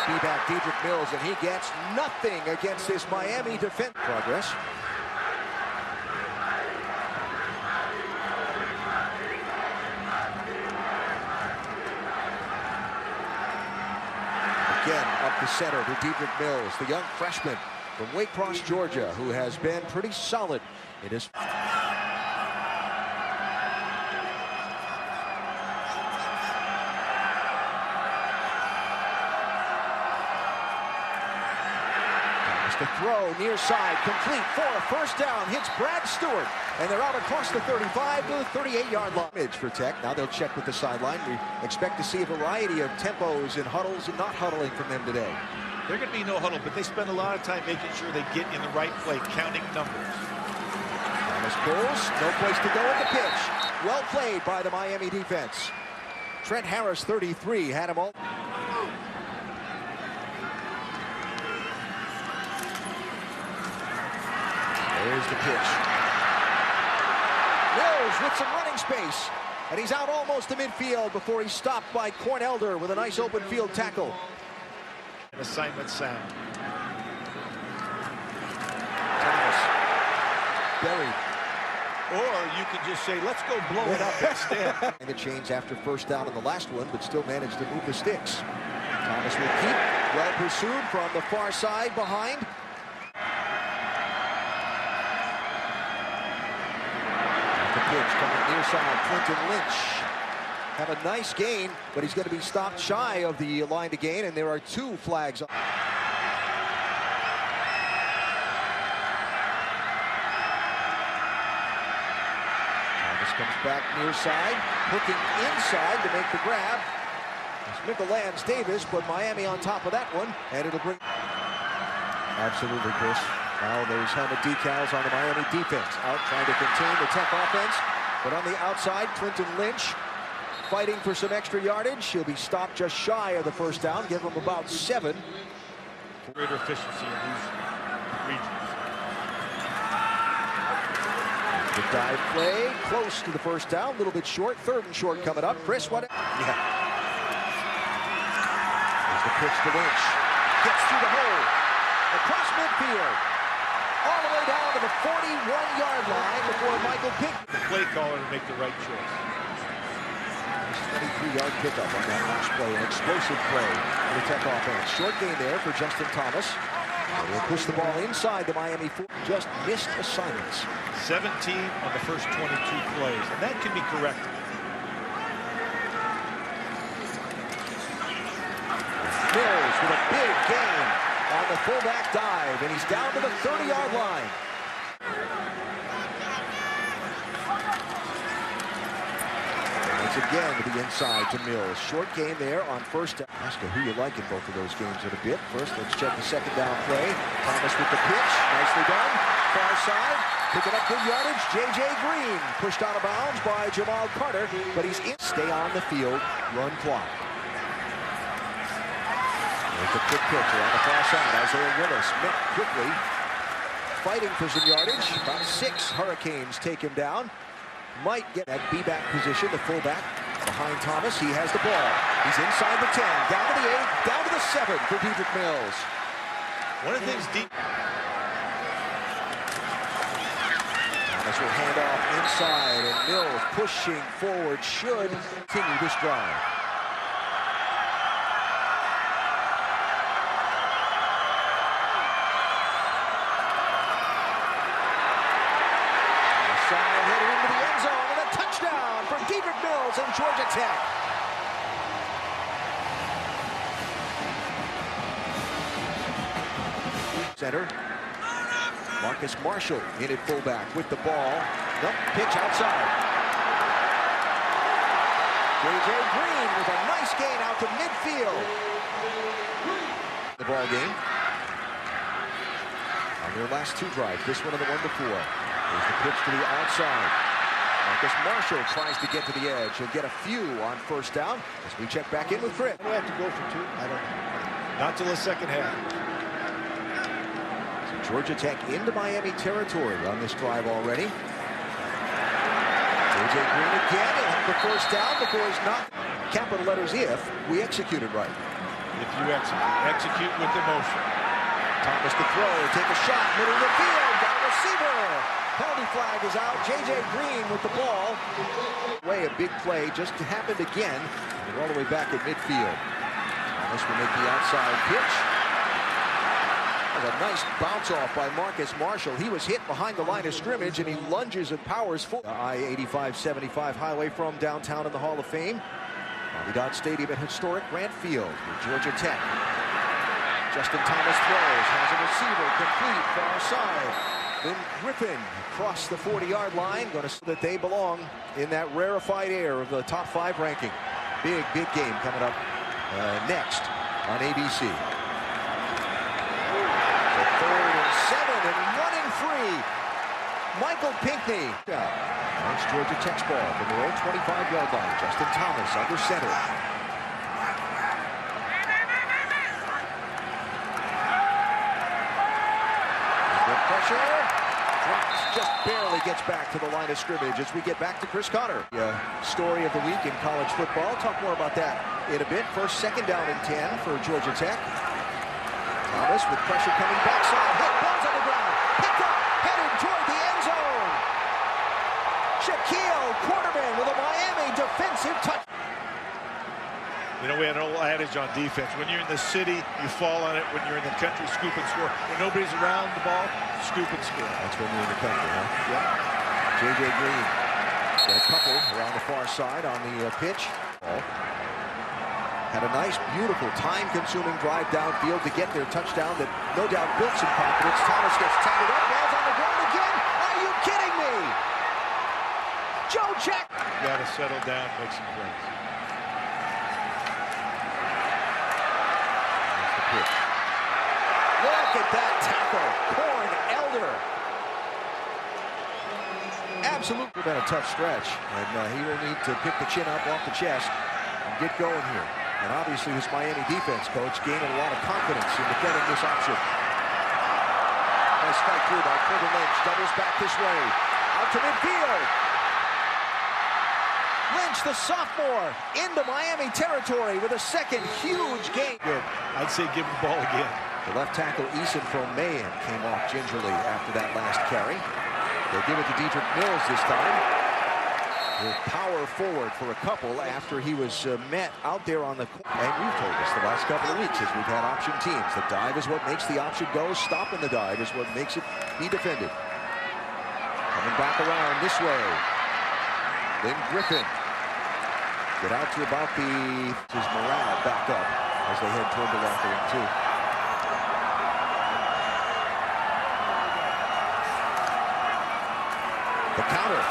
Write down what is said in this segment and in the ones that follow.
Be back Dedrick Mills, and he gets nothing against this Miami defense. Progress. Again, up the center to Dedrick Mills, the young freshman from Waycross, Georgia, who has been pretty solid in his... The throw near side, complete for a first down, hits Brad Stewart, and they're out across the 35 to the 38-yard line. For Tech, now they'll check with the sideline. We expect to see a variety of tempos and huddles and not huddling from them today. They're going to be no huddle, but they spend a lot of time making sure they get in the right play, counting numbers. Thomas pulls, no place to go at the pitch. Well played by the Miami defense. Trent Harris, 33, had him all. There's the pitch. Mills with some running space, and he's out almost to midfield before he's stopped by Cornelder with a nice open field tackle. Assignment sound. Thomas buried. Or you can just say, let's go blow it up instead. And the chains after first down on the last one, but still managed to move the sticks. Thomas will keep, well pursued from the far side behind. Pitch coming near side, Clinton Lynch. Have a nice gain, but he's going to be stopped shy of the line to gain, and there are two flags. Thomas comes back near side, hooking inside to make the grab. It's Michael Lance Davis, but Miami on top of that one, and it'll bring... Absolutely, Chris. Now there's helmet decals on the Miami defense. Out trying to contain the Tech offense. But on the outside, Clinton Lynch fighting for some extra yardage. He'll be stopped just shy of the first down. Give him about 7. Greater efficiency in these regions. The dive play, close to the first down. A little bit short. 3rd and short coming up. Chris, what? Yeah. There's the pitch to Lynch. Gets through the hole. Across midfield. All the way down to the 41-yard line before Michael Pick. The play caller to make the right choice. 23-yard pickup on that last play. An explosive play for the Tech offense. Short gain there for Justin Thomas. They'll push the ball inside the Miami 4. Just missed assignments. 17 on the first 22 plays, and that can be corrected. Mills with a big gain on the fullback dive, and he's down to the 30-yard line. Once again to the inside to Mills. Short game there on first down. Ask who you like in both of those games in a bit. First, let's check the second down play. Thomas with the pitch. Nicely done. Far side. Picking up good yardage. J.J. Green pushed out of bounds by Jamal Carter, but he's in. Stay on the field. Run clock. There's the quick pitch on the far side. Isaiah Willis met quickly, fighting for some yardage. About 6 Hurricanes take him down. Might get that B-back position, the fullback behind Thomas. He has the ball. He's inside the 10, down to the 8, down to the 7 for Dedrick Mills. One of the things deep. Thomas will hand off inside, and Mills pushing forward should continue this drive. Headed into the end zone, and a touchdown from Dedrick Mills and Georgia Tech. Center. Marcus Marshall in at fullback with the ball. Nope, pitch outside. J.J. Green with a nice gain out to midfield. The ball game. On their last 2 drives, this one and the one before. There's the pitch to the outside. Marcus Marshall tries to get to the edge. He'll get a few on first down as we check back in with Chris. Do I have to go for 2? I don't know. Not till the second half. So Georgia Tech into Miami territory on this drive already. J.J. Green again. He'll have the first down before he's knocked. Capital letters if we executed right. If you execute with emotion. Thomas to throw, take a shot, middle of the field, got a receiver. Penalty flag is out. J.J. Green with the ball. A big play just happened again. They're all the way back at midfield. Thomas will make the outside pitch. A nice bounce off by Marcus Marshall. He was hit behind the line of scrimmage, and he lunges and powers forward. I-85-75 highway from downtown in the Hall of Fame. Dodge Stadium at historic Grant Field with Georgia Tech. Justin Thomas throws, has a receiver complete, far side. Then Griffin across the 40-yard line, going to show that they belong in that rarefied air of the top 5 ranking. Big game coming up next on ABC. So 3rd and 7 and running free. Michael Pinckney. That's Georgia Tech's ball from their own 25-yard line. Justin Thomas under center. Pressure. Drops, just barely gets back to the line of scrimmage as we get back to Chris Connor. Story of the week in college football. Talk more about that in a bit. First, second down and 10 for Georgia Tech. Thomas with pressure coming backside. Hit, balls on the ground. Picked up, headed toward the end zone. Shaquille Quarterman with a Miami defensive touch. You know, we had an old adage on defense. When you're in the city, you fall on it. When you're in the country, scoop and score. When nobody's around the ball, scoop and score. That's when you're in the country, huh? Yep. J.J. Green got a couple around the far side on the pitch. Had a nice, beautiful, time-consuming drive downfield to get their touchdown that no doubt built some confidence. Thomas gets tangled up. Ball's on the ground again. Are you kidding me? Joe Jack. You got to settle down, make some plays. Look at that tackle. Corn Elder. Absolutely been a tough stretch, and he will need to pick the chin up off the chest and get going here. And obviously this Miami defense coach gaining a lot of confidence in defending this option. Nice strike through by Porter Lynch. Doubles back this way. Out to midfield. Lynch, the sophomore, into Miami territory with a second huge gain. Good. I'd say give him the ball again. The left tackle, Eason from Mahan, came off gingerly after that last carry. They'll give it to Dedrick Mills this time. He'll power forward for a couple after he was met out there on the corner. And you've told us the last couple of weeks as we've had option teams. The dive is what makes the option go. Stopping the dive is what makes it be defended. Coming back around this way. Then Griffin. Get out to about his morale back up as they head toward the locker room too. The counter.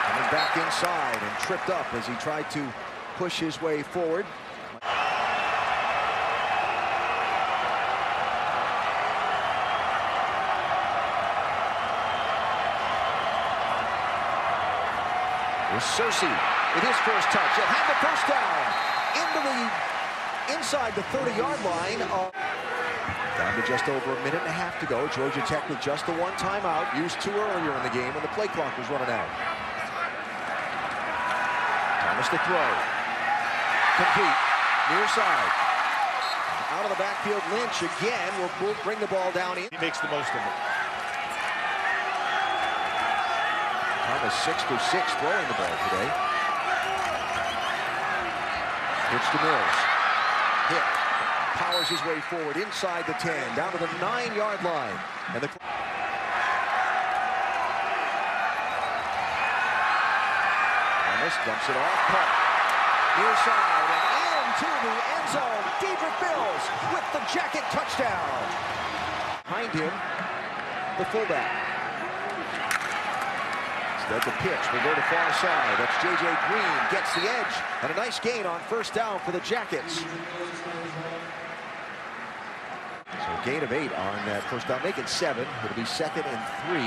Coming back inside and tripped up as he tried to push his way forward. Here's Cersei with his first touch. He'll have the first down into the inside the 30-yard line. Down to just over a minute and a half to go. Georgia Tech with just the one timeout, used 2 earlier in the game when the play clock was running out. Thomas to throw. Complete. Near side. Out of the backfield, Lynch again will bring the ball down in. He makes the most of it. Thomas 6 for 6 throwing the ball today. Pitch to Mills. Hit. Powers his way forward inside the 10, down to the 9-yard line. And the Thomas dumps it off. Caught. Near side and into the end zone. Dedrick Mills with the jacket touchdown. Behind him, the fullback. Instead, the pitch will go to far side. That's J.J. Green gets the edge and a nice gain on first down for the Jackets. So a gain of 8 on that first down. Make it 7. It'll be 2nd and 3.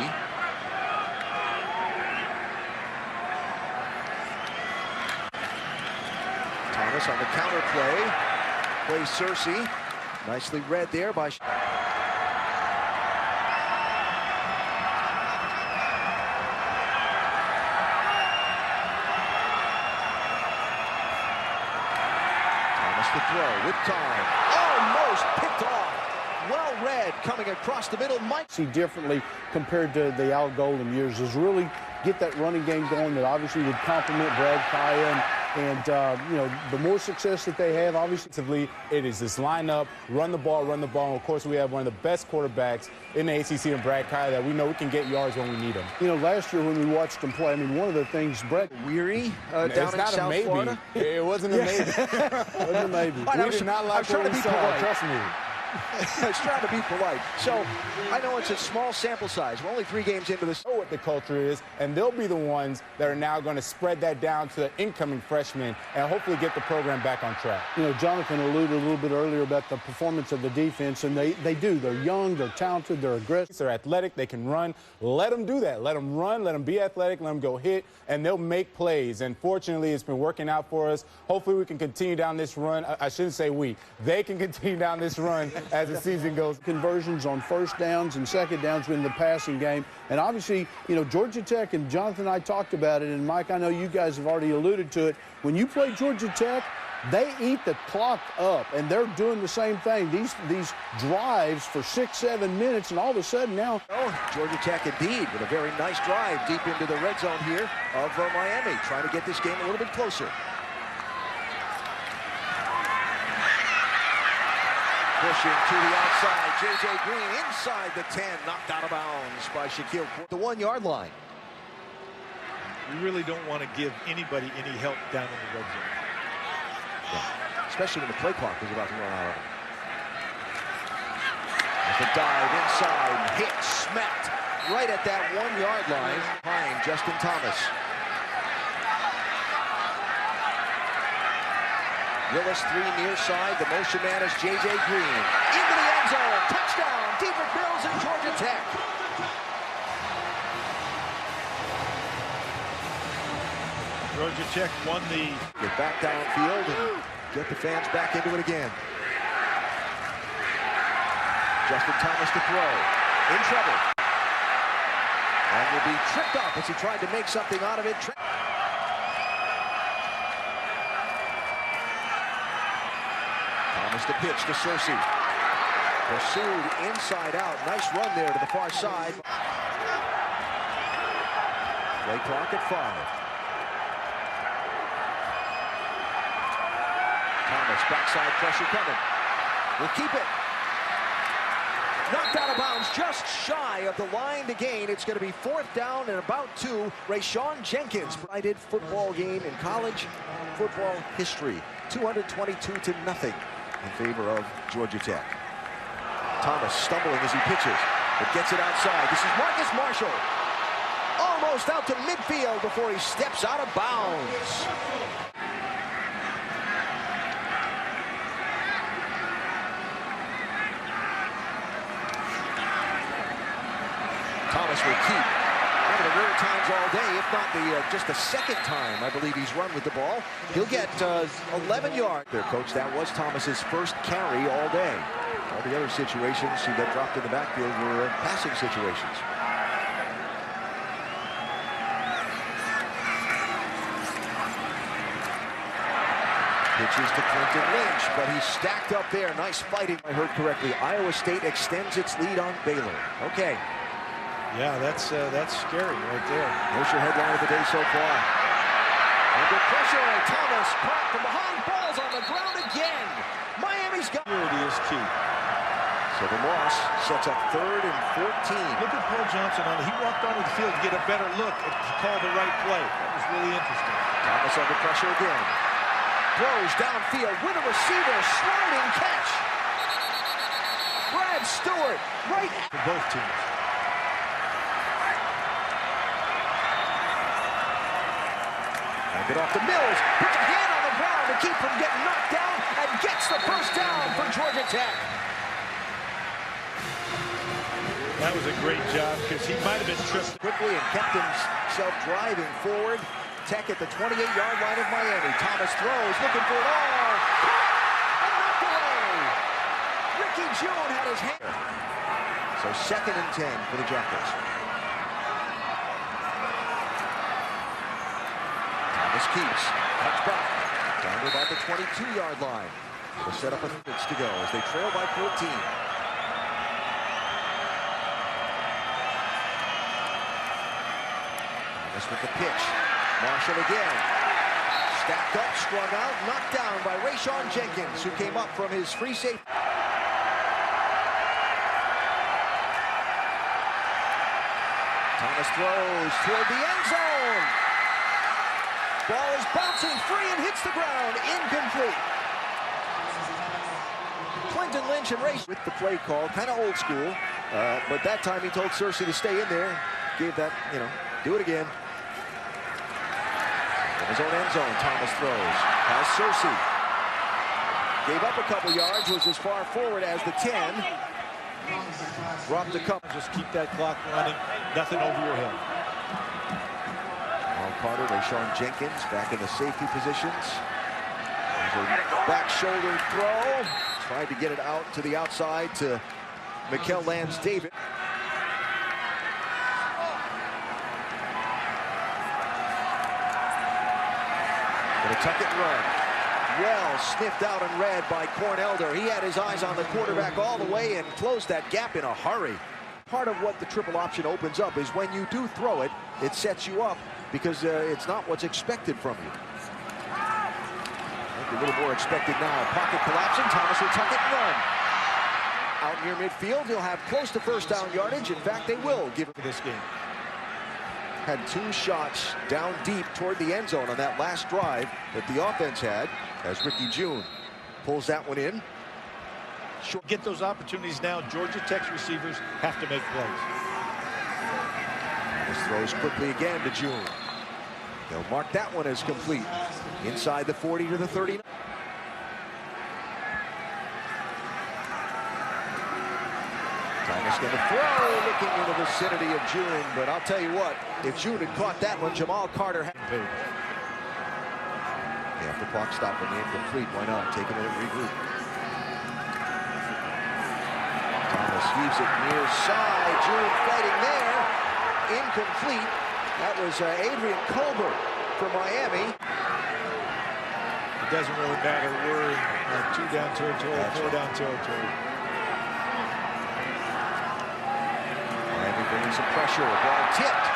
Thomas on the counter play. Plays Cersei. Nicely read there by... to throw with time. Almost picked off. Well read coming across the middle. Mike. See differently compared to the Al Golden years is really get that running game going that obviously would complement Brad Kaya and you know, the more success that they have, obviously, it is this lineup, run the ball, run the ball. And of course, we have one of the best quarterbacks in the ACC in Brad Kaya that we know we can get yards when we need them. You know, last year when we watched them play, I mean, one of the things, Brett. Weary down in South Florida? It wasn't a maybe. It wasn't a maybe. We did not like what we saw, trust me. I was trying to be polite. So, I know it's a small sample size. We're only 3 games into this. Know what the culture is, and they'll be the ones that are now going to spread that down to the incoming freshmen and hopefully get the program back on track. You know, Jonathan alluded a little bit earlier about the performance of the defense, and they do. They're young, they're talented, they're aggressive. They're athletic, they can run. Let them do that. Let them run, let them be athletic, let them go hit, and they'll make plays. And fortunately, it's been working out for us. Hopefully, we can continue down this run. I shouldn't say we. They can continue down this run as the season goes. Conversions on first downs and second downs in the passing game. And obviously, you know, Georgia Tech, and Jonathan and I talked about it, and Mike, I know you guys have already alluded to it. When you play Georgia Tech, they eat the clock up, and they're doing the same thing. These drives for 6-7 minutes, and all of a sudden now. Oh, Georgia Tech indeed with a very nice drive deep into the red zone here of Miami, trying to get this game a little bit closer. Pushing to the outside, J.J. Green inside the 10, knocked out of bounds by Shaquille. The 1-yard line. We really don't want to give anybody any help down in the red zone. Yeah. Especially when the play clock is about to run out of it. With a dive inside, hit, smacked right at that 1-yard line. Behind Justin Thomas. Willis 3 near side. The motion man is J.J. Green. Into the end zone. Touchdown. Deep at Bills in Georgia Tech. Georgia Tech won the... Get back downfield and get the fans back into it again. Justin Thomas to throw. In trouble. And will be tripped up as he tried to make something out of it. Thomas the pitch to Cersei. Pursued inside out. Nice run there to the far side. Play clock at 5. Thomas, backside pressure coming. Will keep it. Knocked out of bounds just shy of the line to gain. It's going to be 4th down and about 2. Rayshawn Jenkins. United football game in college football history. 222-0 in favor of Georgia Tech. Thomas stumbling as he pitches, but gets it outside. This is Marcus Marshall. Almost out to midfield before he steps out of bounds. Thomas will keep. One of the rare times all day, if not just the second time, I believe he's run with the ball. He'll get 11 yards. There, coach, that was Thomas's first carry all day. All the other situations he got dropped in the backfield were passing situations. Pitches to Clinton Lynch, but he's stacked up there. Nice fighting. I heard correctly. Iowa State extends its lead on Baylor. Okay. Yeah, that's scary right there. There's your headline of the day so far. Under pressure, Thomas caught from behind, balls on the ground again. Miami's got... Security is key. Silver Moss sets up 3rd and 14. Look at Paul Johnson on it. He walked onto the field to get a better look and to call the right play. That was really interesting. Thomas under pressure again. Throws downfield with a receiver, sliding catch. Brad Stewart right for both teams. Get off to Mills, puts a hand on the ground to keep from getting knocked down, and gets the first down for Georgia Tech. That was a great job because he might have been tripped Quickly and kept himself driving forward. Tech at the 28-yard line of Miami. Thomas throws, looking for it all. And knocked away. Ricky June had his hand. So 2nd and 10 for the Jackals. Thomas keeps, cuts back, down to about the 22-yard line. They'll set up a minutes to go as they trail by 14. Thomas with the pitch. Marshall again. Stacked up, strung out, knocked down by Rayshon Jenkins, who came up from his free safety. Thomas throws toward the end zone. Ball is bouncing free and hits the ground. Incomplete. Clinton Lynch and Race with the play call, kind of old school, but that time he told Cersei to stay in there. Gave that, do it again. In his own end zone, Thomas throws. Has Cersei. Gave up a couple yards, was as far forward as the 10. Dropped a couple. Just keep that clock running. Nothing over your head. Carter, Rayshon Jenkins back in the safety positions. There's a back shoulder throw. Tried to get it out to the outside to Mikel Lance-David. Gonna tuck it run. Well sniffed out and read by Cornelder. He had his eyes on the quarterback all the way and closed that gap in a hurry. Part of what the triple option opens up is when you do throw it, it sets you up because it's not what's expected from you. A little more expected now. Pocket collapsing. Thomas will tuck it and run. Out near midfield, he'll have close to first down yardage. In fact, they will give it this game. Had 2 shots down deep toward the end zone on that last drive that the offense had as Ricky June pulls that one in. Get those opportunities now. Georgia Tech's receivers have to make plays. This throws quickly again to June. They'll mark that one as complete. Inside the 40 to the 39. Thomas going to throw, looking in the vicinity of June, but I'll tell you what, if June had caught that one, Jamal Carter had paid. Yeah, if the clock stopped and the incomplete, why not? Take a minute, regroup. Thomas heaves it near side. June fighting there. Incomplete. That was Adrian Colbert for Miami. It doesn't really matter. We're in 2 down territory, 4 down territory. Miami bringing some pressure. Ball tipped.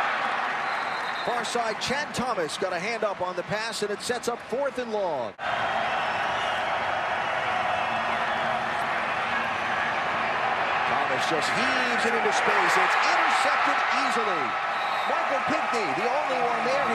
Far side, Chad Thomas got a hand up on the pass, and it sets up 4th and long. Thomas just heaves it into space. It's intercepted easily. Michael Pinckney, the only one there. He